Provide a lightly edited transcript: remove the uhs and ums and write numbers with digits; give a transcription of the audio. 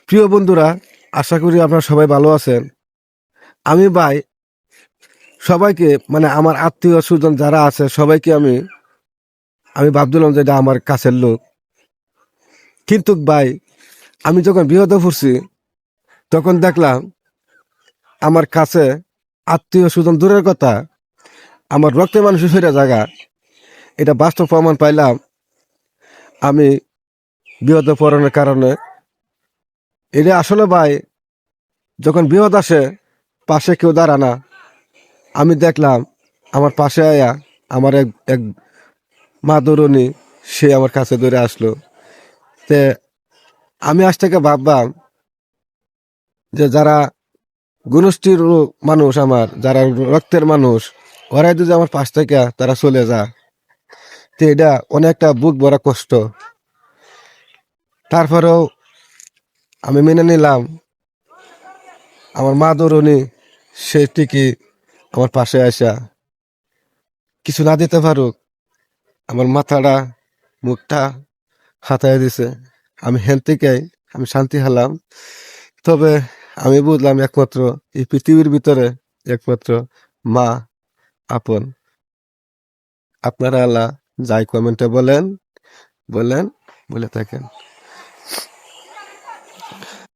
প্রিয় বন্ধুরা, আশা করি আপনারা সবাই ভালো আছেন। আমি ভাই সবাইকে আমার আত্মীয় স্বজন যারা আছে সবাইকে আমি আমি ভাবছিলাম যে এটা আমার কাছের লোক। কিন্তু ভাই আমি যখন বিপদে পড়ছি তখন দেখলাম আমার কাছে আত্মীয় স্বজন দূরের কথা, আমার রক্তের মানুষের সেটা জায়গা, এটা বাস্তব প্রমাণ পাইলাম আমি বিপদে পড়ানোর কারণে। এটা আসলে ভাই যখন বিপদ আসে পাশে কেউ দাঁড়া না, আমি দেখলাম আমার পাশে আয়া আমার এক এক মা দরুনি সে আমার কাছে ধরে আসলো। তে আমি আজ থেকে ভাবলাম যে যারা গুণষ্ঠীর মানুষ, আমার যারা রক্তের মানুষ, ওরাই যদি আমার পাশ থেকে তারা চলে যায়, তো এটা অনেকটা বুক ভরা কষ্ট। তারপরেও আমি মেনে নিলাম আমার মা দরুনি সে ঠিকই আমার পাশে আসা কিছু না দিতে পারুক, আমার মাথাটা মুখটা হাতায় দিছে। আমি হেন থেকেই আমি শান্তি হলাম। তবে আমি বুঝলাম একমাত্র এই পৃথিবীর ভিতরে একমাত্র মা আপন। আপনারা আল্লাহ যাই কমেন্টে বলেন বলে থাকেন।